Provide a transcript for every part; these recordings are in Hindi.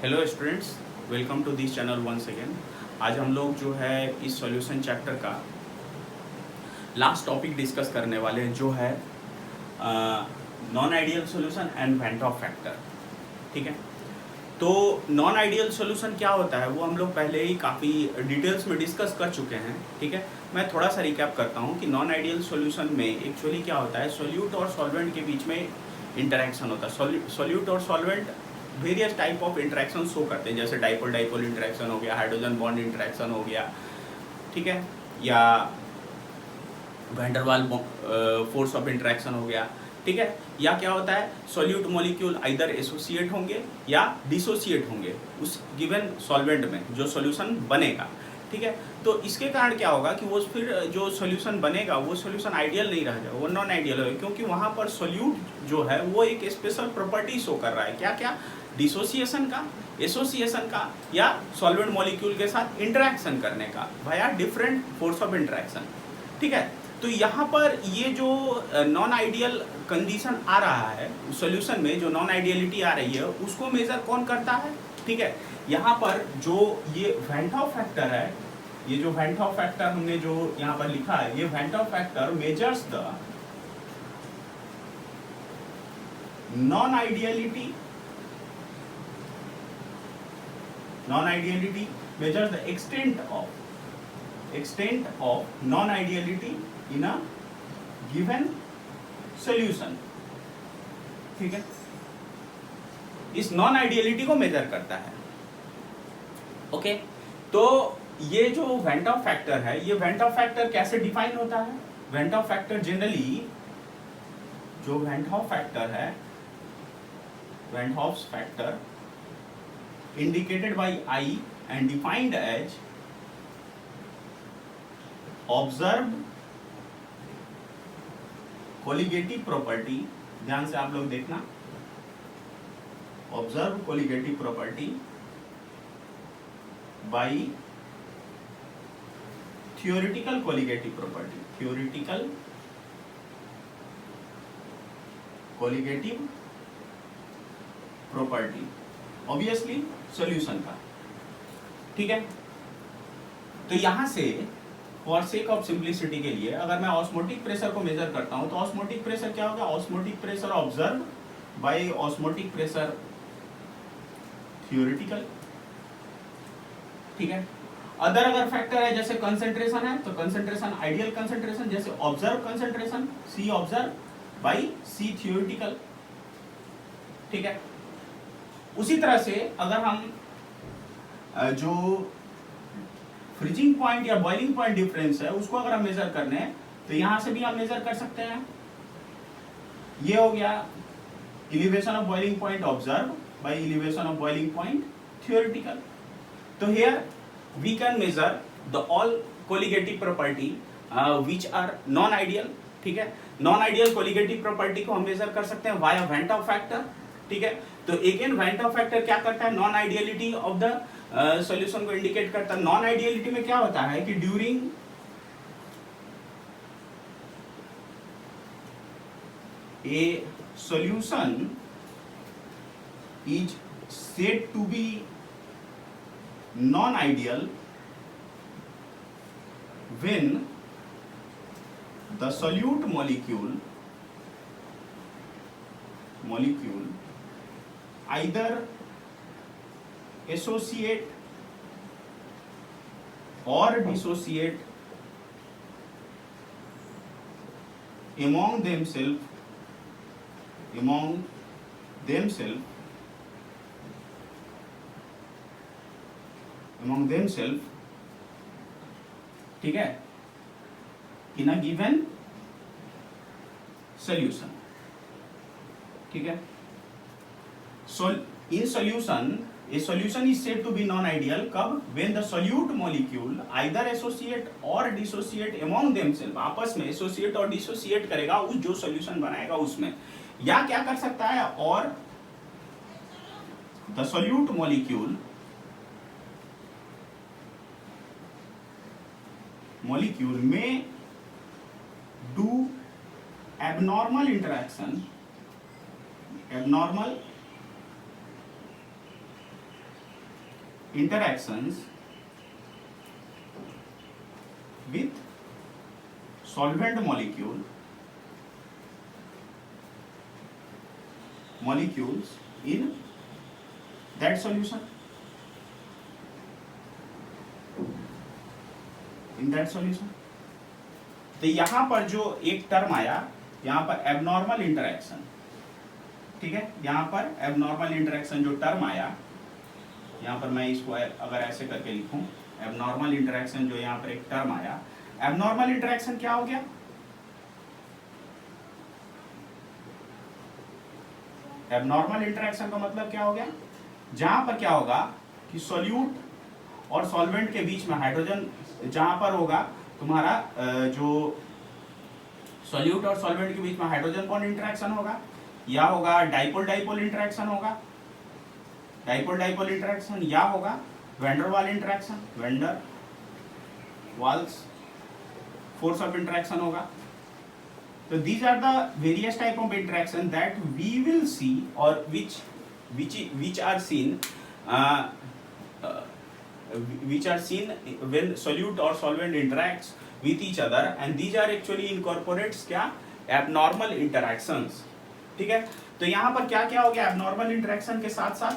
Hello students, welcome to this channel once again. आज हम लोग जो है इस सॉल्यूशन चैप्टर का लास्ट टॉपिक डिस्कस करने वाले हैं, जो है non ideal solution and van't Hoff factor. ठीक है, तो नॉन आइडियल सॉल्यूशन क्या होता है वो हम लोग पहले ही काफ़ी डिटेल्स में डिस्कस कर चुके हैं। ठीक है, मैं थोड़ा सा रिकैप करता हूँ कि नॉन आइडियल सॉल्यूशन में एक्चुअली क्या होता है, सॉल्यूट और सॉल्वेंट के बीच में इंटरेक्शन होता है। सॉल्यूट और solvent various type of interaction show करते हैं, जैसे डाइपोल डाइपोल इंटरेक्शन हो गया, हाइड्रोजन बॉन्ड इंटरेक्शन हो गया, ठीक है, या वैन डर वाल फोर्स ऑफ इंटरेक्शन हो गया। ठीक है, या क्या होता है, सॉल्यूट मॉलिक्यूल आइदर एसोसिएट होंगे या डिसोसिएट होंगे उस गिवन सॉल्वेंट में जो सॉल्यूशन बनेगा। ठीक है, तो इसके कारण क्या होगा कि वो फिर जो सॉल्यूशन बनेगा वो सॉल्यूशन आइडियल नहीं रह जाएगा, वो नॉन आइडियल होगा, क्योंकि वहाँ पर सॉल्यूट जो है वो एक स्पेशल प्रॉपर्टी शो कर रहा है। क्या क्या? डिसोसिएशन का, एसोसिएशन का, या सॉल्वेंट मॉलिक्यूल के साथ इंटरेक्शन करने का via different force of interaction. ठीक है, तो यहाँ पर ये जो नॉन आइडियल कंडीशन आ रहा है सॉल्यूशन में, जो नॉन आइडियलिटी आ रही है, उसको मेजर कौन करता है? ठीक है, यहाँ पर जो ये वेंट ऑफ फैक्टर है, ये जो वेंट ऑफ फैक्टर हमने जो यहाँ पर लिखा है, ये went Hoff factor measures the non ideality measures the extent of non-ideality in a given solution। ठीक है, इस नॉन आइडियलिटी को मेजर करता है। ओके, तो ये जो वेंट ऑफ फैक्टर है, ये वेंट ऑफ फैक्टर कैसे डिफाइन होता है? वेंट ऑफ फैक्टर जनरली, जो वेंट ऑफ फैक्टर है, van't Hoff factor indicated by I and defined as observed colligative property। ध्यान से आप लोग देखना, observed colligative property by theoretical colligative property, theoretical colligative property obviously solution का। ठीक है, तो यहां से फॉर सेक ऑफ सिंप्लिसिटी के लिए अगर मैं ऑस्मोटिक प्रेशर को मेजर करता हूं तो ऑस्मोटिक प्रेशर क्या होगा? Osmotic pressure observe by osmotic pressure theoretical. ठीक है, अदर अगर फैक्टर है जैसे कंसंट्रेशन है, तो कंसंट्रेशन आइडियल कंसंट्रेशन, जैसे observe concentration C observe by C theoretical. ठीक है, उसी तरह से अगर हम जो फ्रीजिंग पॉइंट या बॉइलिंग पॉइंट डिफरेंस है उसको अगर हम मेजर करने हैं तो यहां से भी हम मेजर कर सकते हैं। ये हो गया elevation of boiling point observe by elevation of boiling point theoretical. तो here we can measure the all colligative property which are non ideal. ठीक है, नॉन आइडियल कोलिगेटिव प्रॉपर्टी को हम मेजर कर सकते हैं वाया वेंट ऑफ फैक्टर। ठीक है, तो अगेन वेंट ऑफ फैक्टर क्या करता है? Non ideality of the solution को इंडिकेट करता है। नॉन आइडियलिटी में क्या होता है कि during a solution is said to be non ideal when the solute molecule either associate or dissociate among themselves, ठीक है, in a given solution। ठीक है, so in solution a solution is said to be non-ideal कब? when the solute molecule either associate or dissociate among themselves, आपस में associate और dissociate करेगा उस जो solution बनाएगा उसमें, या क्या कर सकता है, और the solute molecule may do abnormal interaction interactions with solvent molecules in that solution. तो यहां पर जो एक टर्म आया, यहां पर एबनॉर्मल इंटरेक्शन, ठीक है, यहां पर एबनॉर्मल इंटरेक्शन जो टर्म आया, यहां पर मैं इसको अगर ऐसे करके लिखूं, एबनॉर्मल इंटरेक्शन जो यहां पर एक टर्म आया, एबनॉर्मल इंटरेक्शन क्या हो गया? एबनॉर्मल इंटरेक्शन का मतलब क्या हो गया? जहां पर क्या होगा कि सॉल्यूट और सॉल्वेंट के बीच में हाइड्रोजन, जहां पर होगा तुम्हारा जो सॉल्यूट और सॉल्वेंट के बीच में हाइड्रोजन बॉन्ड इंटरेक्शन होगा, या होगा डाइपोल डाइपोल इंटरेक्शन होगा, डाइपोल डाइपोल इंटरेक्शन, या होगा van der Waal interaction, van der Waals force of interaction होगा. So these are the various type of interaction that we will see, or which are seen when solute or solvent interacts with each other, and these are actually incorporates क्या abnormal interactions. ठीक है, तो यहाँ पर क्या क्या हो गया? abnormal interaction के साथ साथ,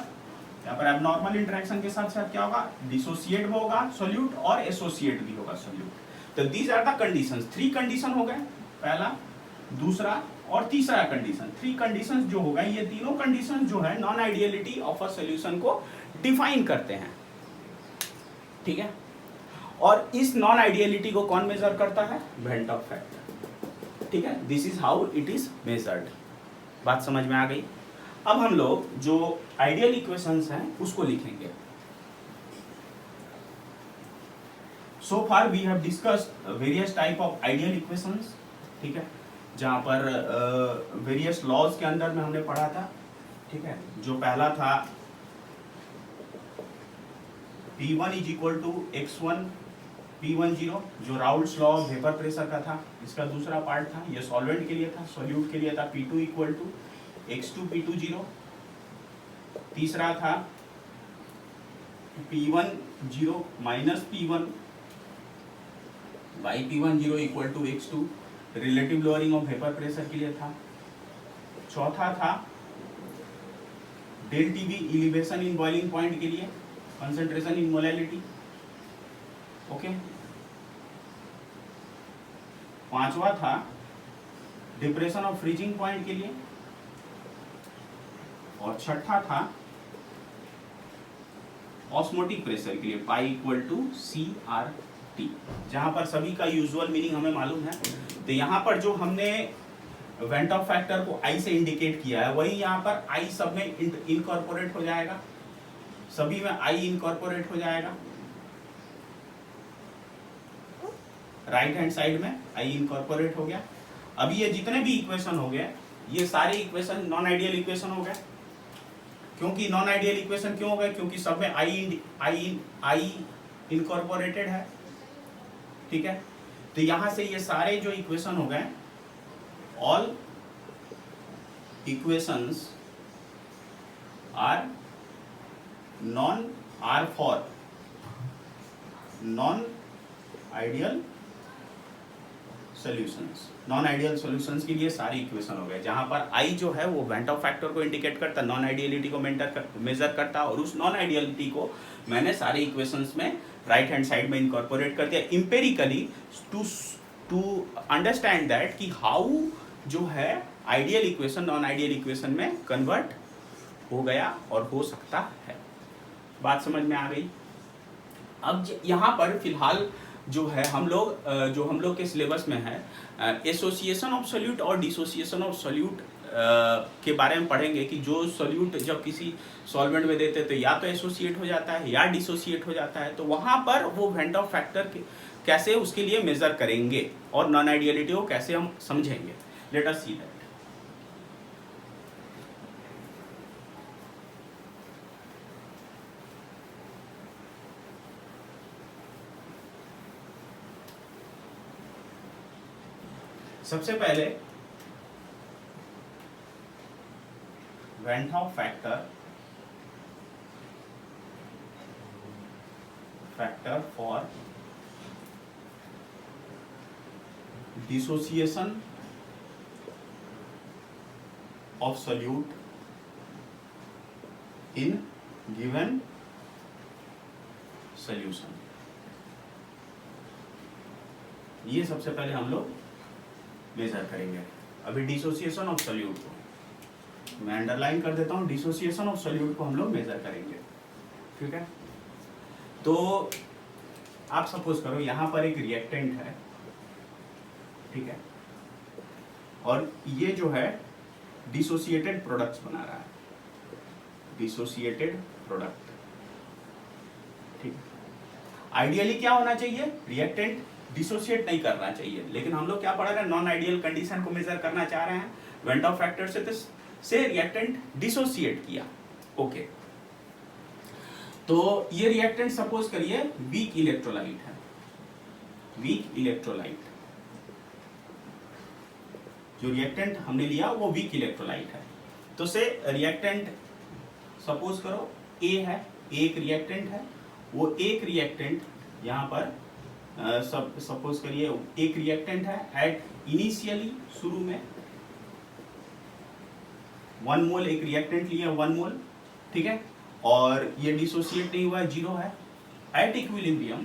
यहाँ पर abnormal interaction के साथ साथ क्या होगा? dissociate होगा solute और associate भी होगा solute. तो these are the conditions. 3 condition हो गए, पहला, दूसरा और तीसरा कंडीशन. 3 कंडीशंस जो होगा, ये तीनों कंडीशन जो है non ideality of a solution को डिफाइन करते हैं. ठीक है, और इस नॉन आइडियलिटी को कौन मेजर करता है? Van't Hoff factor. ठीक है, this is how it is measured. बात समझ में आ गई? अब हम लोग जो आइडियल इक्वेशंस हैं उसको लिखेंगे. So far we have discussed various type of ideal equations. ठीक है, जहाँ पर वेरियस लॉज के अंदर में हमने पढ़ा था. ठीक है, जो पहला था P1 is equal to x1 P10, जो Raoult's law of vapour pressure का था. इसका दूसरा पार्ट था, ये सॉल्वेंट के लिए था, सॉल्यूट के लिए था, P2 equal to x2 P20. तीसरा था P10 minus P1 by P10 equal to x2, relative lowering of vapour pressure के लिए था. चौथा था del TB elevation in boiling point के लिए, कंसंट्रेशन इन मोलैलिटी. ओके, पांचवा था डिप्रेशन ऑफ फ्रीजिंग पॉइंट के लिए, और छठा था ऑस्मोटिक प्रेशर के लिए, पाई इक्वल टू CRT, जहां पर सभी का यूजुअल मीनिंग हमें मालूम है. तो यहाँ पर जो हमने वेंट ऑफ फैक्टर को I से इंडिकेट किया है, वही यहाँ पर I सब में इनकॉर्पोरेट हो जाएगा, सभी में I इनकॉर्पोरेट हो जाएगा. राइट हैंड साइड में I इनकॉर्पोरेट हो गया. अभी ये जितने भी इक्वेशन हो गए, ये सारे इक्वेशन नॉन आइडियल इक्वेशन हो गए. क्योंकि नॉन आइडियल इक्वेशन क्यों हो गए? क्योंकि सब में I इनकॉर्पोरेटेड है. ठीक है, तो यहां से ये सारे जो इक्वेशन हो गए, all equations are for non ideal solutions. Non ideal solutions के लिए सारे इक्वेशन हो गए, जहां पर I जो है वो वेंट ऑफ फैक्टर को इंडिकेट करता, नॉन आइडियलिटी को मेजर करता, और उस नॉन आइडियलिटी को मैंने सारे इक्वेशंस में राइट हैंड साइड में इनकॉर्पोरेट कर दिया एम्पिरिकली टू अंडरस्टैंड दैट कि हाउ जो है ideal equation non ideal equation में कन्वर्ट हो गया और हो सकता है. बात समझ में आ गई? अब यहाँ पर फिलहाल जो है हम लोग के सिलेबस में है एसोसिएशन ऑफ सॉल्यूट और डिसोसिएशन ऑफ सॉल्यूट के बारे में पढ़ेंगे कि जो सॉल्यूट जब किसी सॉल्वेंट में देते तो या तो एसोसिएट हो जाता है या डिसोसिएट हो जाता है. तो वहाँ पर वो वेंट ऑफ फैक्टर कैसे उसके लिए मेजर करेंगे और नॉन आइडियलिटी को कैसे हम समझेंगे. Let us see that. सबसे पहले went Hoff factor factor for dissociation of solute in given solution। ये सबसे पहले हम लोग मेजर करेंगे। अभी डिसोसिएशन ऑफ सोल्यूट को मैं अंडरलाइन कर देता हूँ, डिसोसिएशन ऑफ सोल्यूट को हम लोग मेजर करेंगे, ठीक है। तो आप सपोज करो यहाँ पर एक रिएक्टेंट है, ठीक है, और ये जो है डिसोसिएटेड प्रोडक्ट्स बना रहा है, डिसोसिएटेड प्रोडक्ट, ठीक है। आइडियली क्या होना चाहिए, रिएक्टेंट डिसोसिएट नहीं करना चाहिए, लेकिन हम लोग क्या पढ़ रहे हैं, नॉन आइडियल कंडीशन को मेजर करना चाह रहे हैं, वेंट ऑफ फैक्टर से रिएक्टेंट डिसोसिएट किया, ओके। तो ये रिएक्टेंट सपोज करिए वीक इलेक्ट्रोलाइट है, वीक इलेक्ट्रोलाइट, जो रिएक्टेंट हमने लिया वो वीक इलेक्ट्रोलाइट है। तो से रिएक्टेंट सपोज करो ए है, एक रिएक्टेंट है, वो एक रिएक्टेंट यहाँ पर सपोज करिए एक रिएक्टेंट है एट इनिशियली, शुरू में 1 मोल, एक रिएक्टेंट लिया 1 मोल, ठीक है, और ये डिसोसिएट नहीं हुआ है, 0 है। एट इक्विलिब्रियम,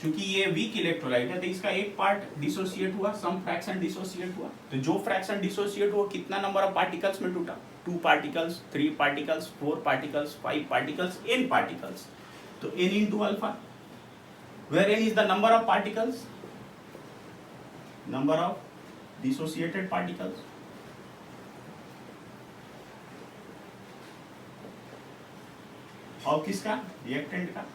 क्योंकि ये वीक इलेक्ट्रोलाइट है तो इसका एक पार्ट डिसोसिएट हुआ, सम फ्रैक्शन डिसोसिएट हुआ, तो जो फ्रैक्शन डिसोसिएट हुआ कितना नंबर ऑफ पार्टिकल्स में टूटा, 2 particles, 3 particles, 4 particles, 5 particles, n particles, तो n into alpha, where n is the number of particles, number of dissociated particles, और किसका, रिएक्टेंट का,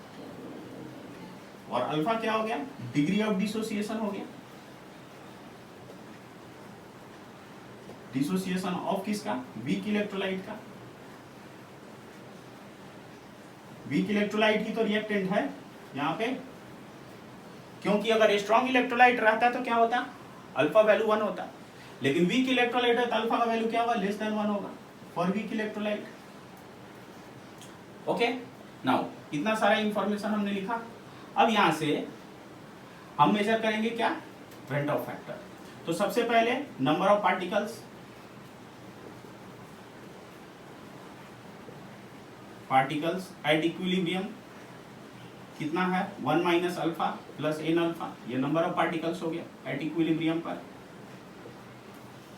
और अल्फा क्या हो गया, डिग्री ऑफ डिसोसिएशन हो गया, डिसोसिएशन ऑफ किसका, वीक इलेक्ट्रोलाइट का, वीक इलेक्ट्रोलाइट ही तो रिएक्टेंट है यहाँ पे, क्योंकि अगर स्ट्रॉन्ग इलेक्ट्रोलाइट रहता तो क्या होता, अल्फा वैल्यू 1 होता, लेकिन वीक इलेक्ट्रोलाइट है तो अल्फा का वैल्यू क्या होगा, लेस देन 1 होगा for weak electrolyte, okay. Now इतना सारा इंफॉर्मेशन हमने लिखा, अब यहां से हम मेजर करेंगे क्या, वेंट ऑफ फैक्टर। तो सबसे पहले number of particles, particles at equilibrium कितना है, 1 minus alpha plus n alpha, ये नंबर ऑफ पार्टिकल्स हो गया एट इक्विलिब्रियम पर,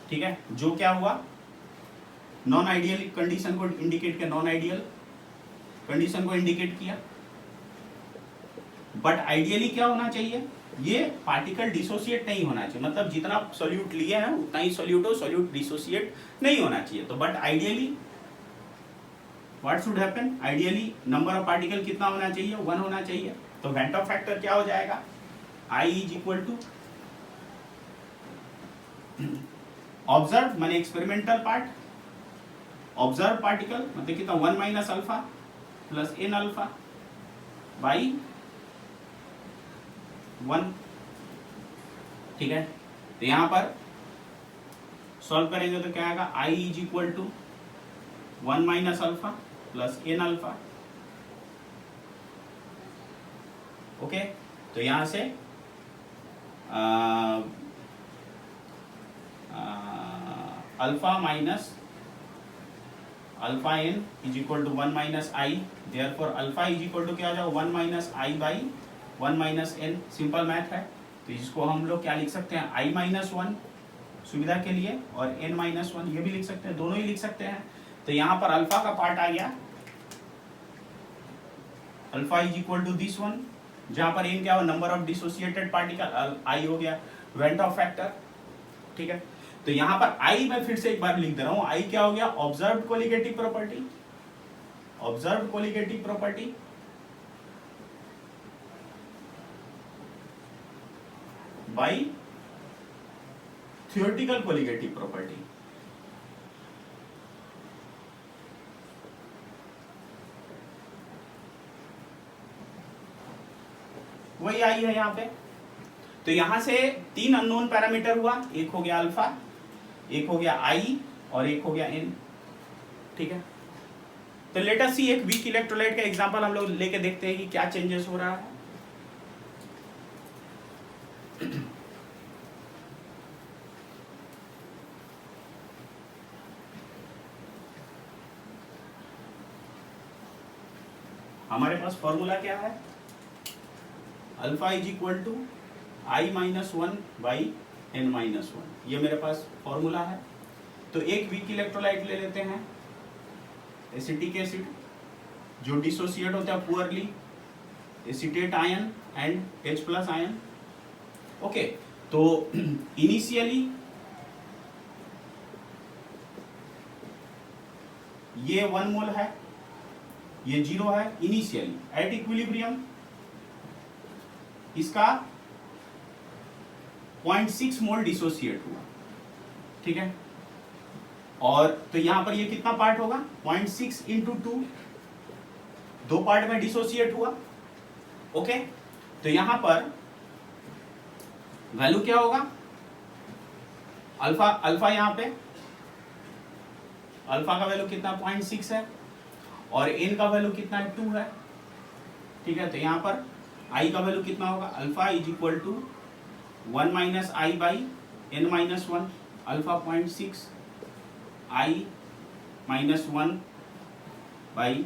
ठीक है। जो क्या हुआ, नॉन आइडियल कंडीशन को इंडिकेट किया, नॉन आइडियल कंडीशन को इंडिकेट किया, बट आइडियली क्या होना चाहिए, ये पार्टिकल डिसोसिएट नहीं होना चाहिए, मतलब जितना सॉल्यूट लिए हैं उतना ही सॉल्यूट हो, सॉल्यूट डिसोसिएट नहीं होना चाहिए। तो but ideally what should happen, ideally number of particle कितना होना चाहिए, 1 होना चाहिए। तो वेंट ऑफ फैक्टर क्या हो जाएगा, I is equal to observe माने एक्सपेरिमेंटल पार्ट, ऑब्जर्व पार्टिकल मतलब कितना, 1 minus alpha plus n alpha by 1, ठीक है। तो यहां पर सॉल्व करेंगे तो क्या आएगा, I is equal to 1 minus alpha plus n alpha, okay. तो यहां से alpha minus alpha n is equal to 1 minus I, therefore alpha is equal to क्या हो जाएगा, 1 minus I by 1 minus n, simple math है। तो इसको हम लोग क्या लिख सकते हैं, i माइनस 1 सुविधा के लिए, और n माइनस 1 ये भी लिख सकते हैं, दोनों ही लिख सकते हैं। तो यहाँ पर अल्फा का पार्ट आ गया, alpha is equal to this one, जहां पर n क्या हो, number of dissociated particle, i हो गया वेंट ऑफ फैक्टर, ठीक है। तो यहाँ पर i मैं फिर से एक बार लिख दे रहा हूँ, i क्या हो गया, observed colligative property, observed colligative property by theoretical colligative property, वही आई है यहाँ पे। तो यहां से 3 अननोन पैरामीटर हुआ, एक हो गया अल्फा, एक हो गया आई, और एक हो गया एन, ठीक है। तो लेट अस सी एक वीक इलेक्ट्रोलाइट का एग्जांपल हम लोग लेके देखते हैं कि क्या चेंजेस हो रहा है। हमारे पास फॉर्मूला क्या है, alpha is equal to I minus one by N minus one, ये मेरे पास फॉर्मूला है। तो एक वीक इलेक्ट्रोलाइट ले लेते हैं, एसिटिक एसिड, जो डिसोसिएट होता है poorly, acetate ion and H plus ion. Okay, तो इनिशियली ये 1 मोल है, ये 0 है इनिशियली। एट इक्विलिब्रियम इसका 0.6 मोल डिसोसिएट हुआ, ठीक है। और तो यहां पर ये कितना पार्ट होगा, 0.6 इंटू 2, 2 पार्ट में डिसोसिएट हुआ। ओके, तो यहां पर वैल्यू क्या होगा, अल्फा यहां पे अल्फा का वैल्यू कितना 0.6 है और एन का वैल्यू कितना 2 है, ठीक है। तो यहां पर आई का वैल्यू कितना होगा, alpha is equal to 1 minus I by N minus 1, alpha 0.6 I minus 1 by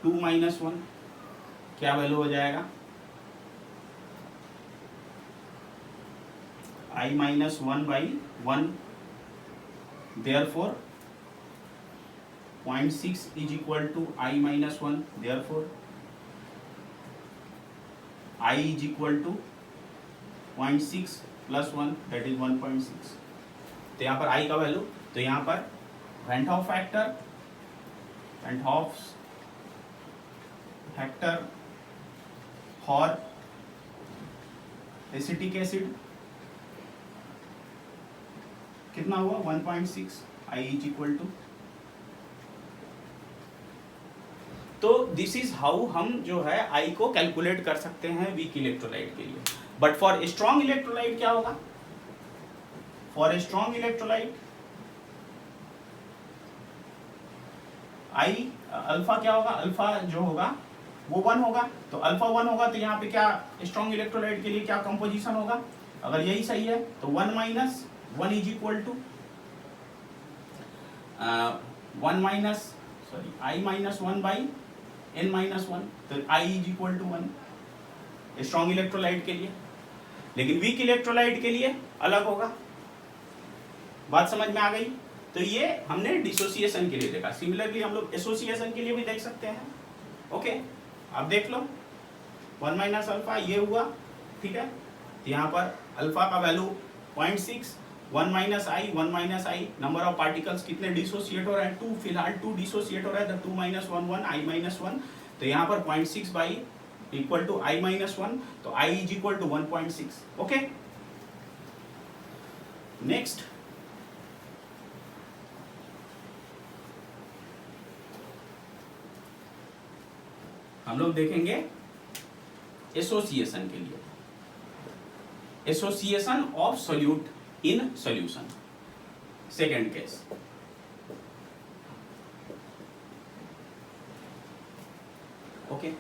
2 minus 1, क्या वैल्यू हो जाएगा, I minus 1 by 1, therefore 0.6 is equal to I minus 1, therefore I is equal to 0.6 plus 1, that is 1.6। तो यहाँ पर I का वैल्यू, तो यहाँ पर Van't Hoff factor, Van't Hoff's factor for acetic acid कितना हुआ 1.6, I is equal to। तो दिस इज हाउ हम जो है आई को कैलकुलेट कर सकते हैं वीक इलेक्ट्रोलाइट के लिए। बट फॉर स्ट्रॉन्ग इलेक्ट्रोलाइट क्या होगा, for strong electrolyte I alpha क्या होगा, अल्फा जो होगा वो 1 होगा। तो अल्फा 1 होगा तो यहाँ पे क्या स्ट्रॉन्ग इलेक्ट्रोलाइट के लिए क्या कंपोजिशन होगा, अगर यही सही है तो 1 minus 1 is equal to 1 minus sorry I minus 1 by N minus 1, तो I is equal to 1 strong electrolyte के लिए। लेकिन वीक इलेक्ट्रोलाइट के लिए अलग होगा। बात समझ में आ गई। तो ये हमने डिसोसिएशन के लिए देखा। सिमिलरली हम लोग एसोसिएशन के लिए भी देख सकते हैं। ओके, अब देख लो 1 माइनस अल्फा ये हुआ, ठीक है। तो यहाँ पर अल्फा का value 0.6, 1 minus I, 1 minus I, number of particles कितने डिसोसिएट हो रहे हैं 2, फिलहाल 2 डिसोसिएट हो रहा है, तो 2 माइनस 1 1, आई माइनस 1। तो यहाँ पर 0.6 by equal to I minus 1, तो I is equal to 1.6। Okay, next हम लोग देखेंगे एसोसिएशन के लिए, association of solute in solution, second case. Okay,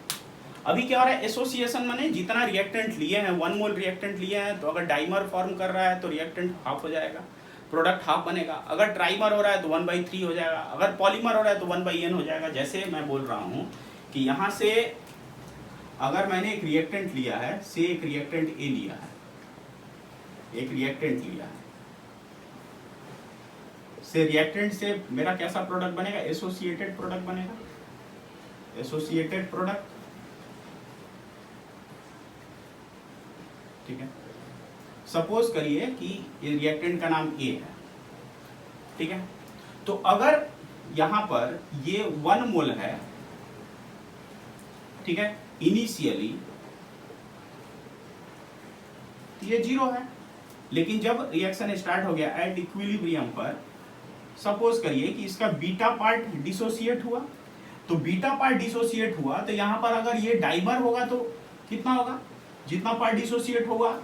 अभी क्या हो रहा है, एसोसिएशन माने जितना रिएक्टेंट लिए हैं 1 मोल रिएक्टेंट लिए हैं, तो अगर डाइमर फॉर्म कर रहा है तो रिएक्टेंट हाफ हो जाएगा, प्रोडक्ट हाफ बनेगा। अगर ट्राइमर हो रहा है तो 1/3 हो जाएगा, अगर पॉलीमर हो रहा है तो 1/n हो जाएगा। जैसे मैं बोल रहा हूं कि यहाँ से अगर मैंने एक रिएक्टेंट लिया है, से एक रिएक्टेंट ए लिया है, एक रिएक्टेंट लिया है, से रिएक्टेंट से मेरा कैसा प्रोडक्ट बनेगा, एसोसिएटेड प्रोडक्ट बनेगा, एसोसिएटेड प्रोडक्ट, ठीक है। सपोज करिए कि ये रिएक्टेंट का नाम ए है, ठीक है। तो अगर यहां पर ये 1 मोल है, ठीक है, इनिशियली ये 0 है, लेकिन जब रिएक्शन स्टार्ट हो गया एट इक्विलिब्रियम पर, सपोज करिए कि इसका बीटा पार्ट डिसोसिएट हुआ, तो बीटा पार्ट डिसोसिएट हुआ तो यहां पर अगर ये डाइमर होगा तो कितना होगा, जितना पार्ट डिसोसिएट होगा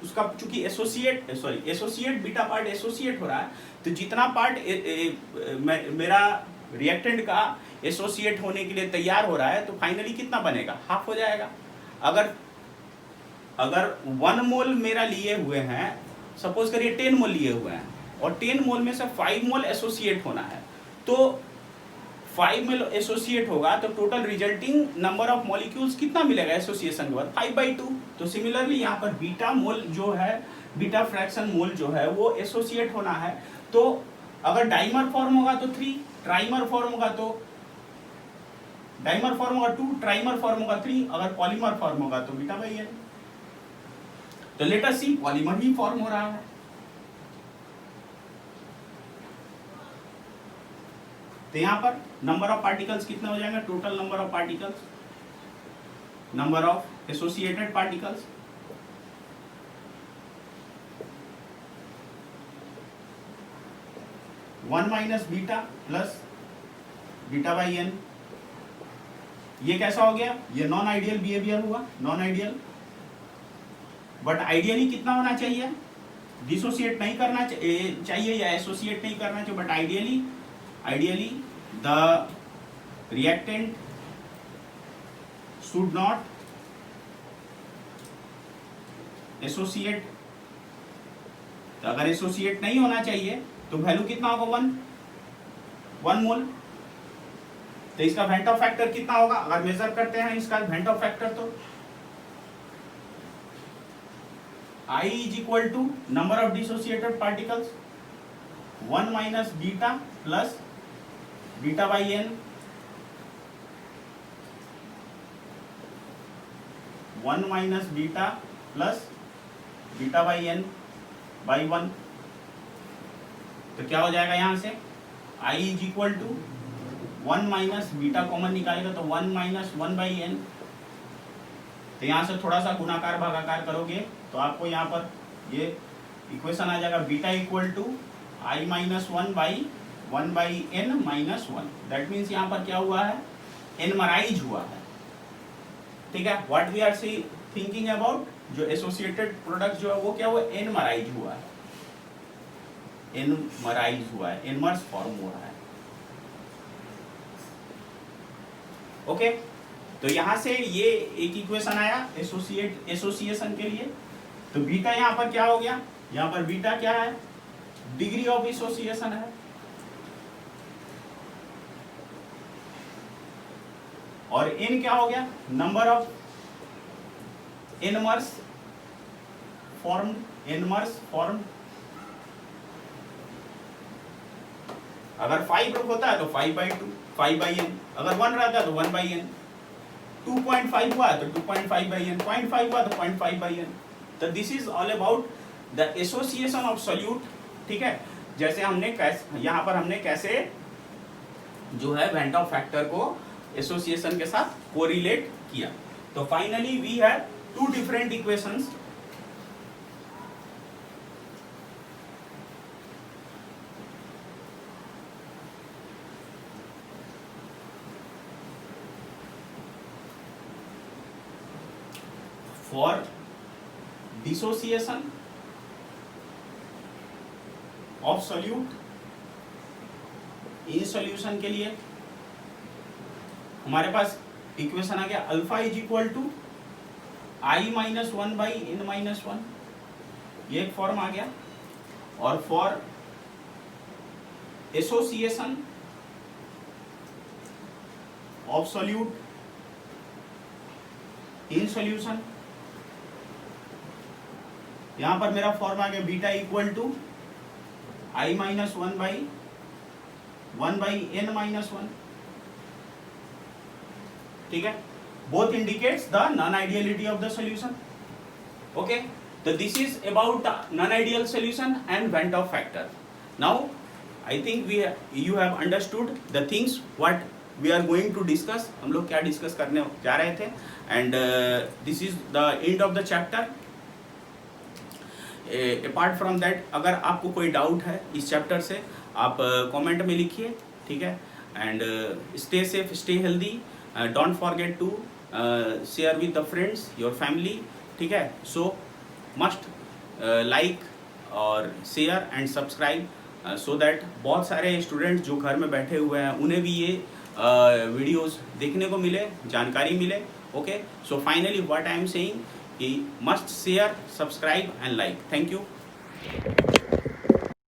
उसका, चूंकि एसोसिएट बीटा पार्ट एसोसिएट हो रहा है, तो जितना पार्ट मेरा रिएक्टेंट का एसोसिएट होने के लिए तैयार हो रहा है तो फाइनली कितना बनेगा, हाफ हो जाएगा। अगर 1 मोल मेरा लिए हुए हैं, सपोज करिए 10 मोल लिए हुए हैं और 10 मोल में से 5 मोल एसोसिएट होना है, तो 5 मोल एसोसिएट होगा तो total resulting number of molecules कितना मिलेगा एसोसिएशन के बाद, 5/2। तो सिमिलरली यहाँ पर बीटा मोल जो है, बीटा फ्रैक्शन मोल जो है वो एसोसिएट होना है। तो अगर डाइमर फॉर्म होगा तो 3, ट्राइमर फॉर्म होगा तो डाइमर फॉर्म होगा 2, ट्राइमर फॉर्म होगा 3, अगर पॉलीमर फॉर्म होगा तो β/n। तो लेट अस सी पॉलीमर ही फॉर्म हो रहा है। तो यहां पर नंबर ऑफ पार्टिकल्स कितने हो जाएंगे, total number of particles, number of associated particles, one minus beta plus β/n। ये कैसा हो गया, ये नॉन आइडियल बिहेवियर हुआ, नॉन आइडियल। बट आइडियली कितना होना चाहिए, डिसोसिएट नहीं करना चाहिए या एसोसिएट नहीं करना चाहिए, but ideally the reactant should not associate. तो अगर एसोसिएट नहीं होना चाहिए तो वैल्यू कितना होगा, 1 मोल। तो इसका वेंट ऑफ फैक्टर कितना होगा, अगर मेजर करते हैं इसका वेंट ऑफ फैक्टर, तो I is equal to number of dissociated particles 1 minus beta plus β/n, 1 minus beta plus β/n by 1। तो क्या हो जाएगा यहाँ से, I is equal to 1 minus beta common निकालेगा तो 1 minus 1/n। तो यहाँ से थोड़ा सा गुणाकार भागाकार करोगे तो आपको यहाँ पर ये इक्वेशन आ जाएगा, beta equal to I minus 1/1/n minus 1। That means यहाँ पर क्या हुआ है, एनमराइज हुआ है। ठीक है, what we are see thinking about, जो एसोसिएटेड प्रोडक्ट जो है वो क्या हुआ, एनमराइज हुआ है, एनमराइज हुआ है, एनमर्स फॉर्म हो रहा है। ओके, तो यहां से ये एक इक्वेशन आया एसोसिएशन के लिए। तो बीटा यहां पर क्या हो गया, यहां पर बीटा क्या है, डिग्री ऑफ एसोसिएशन है, और एन क्या हो गया, नंबर ऑफ एनमर्स फॉर्म्ड। अगर 5 होता है तो 5/2, 5/n, अगर 1 रहता है तो 1/n, 2.5 हुआ तो 2.5/n, 0.5 हुआ तो 0.5/n। तो this is all about the association of solute. ठीक है, जैसे यहाँ पर हमने कैसे जो है वेंट ऑफ फैक्टर को एसोसिएशन के साथ कोरिलेट किया। तो finally we have 2 different equations. For dissociation of solute, in solution के लिए हमारे पास इक्वेशन आ गया, alpha is equal to I minus 1/n minus 1, ये एक फॉर्म आ गया। और for association of solute in solution, यहां पर मेरा फॉर्म आ गया, beta equal to I minus 1/n minus 1। ठीक है, both indicates the non ideality of the solution. Okay, तो this is about non ideal solution and van't Hoff factor. Now I think you have understood the things what we are going to discuss. हम लोग क्या डिस्कस करने जा रहे थे, and this is the end of the chapter. Apart from that, अगर आपको कोई डाउट है इस चैप्टर से आप कमेंट में लिखिए। ठीक है, and stay safe, stay healthy, don't forget to share with the friends, your family. ठीक है, सो मस्ट लाइक और share and subscribe so that बहुत सारे स्टूडेंट्स जो घर में बैठे हुए हैं उन्हें भी ये वीडियोस देखने को मिले, जानकारी मिले। Okay, so finally what I am saying कि must share, subscribe and like. Thank you.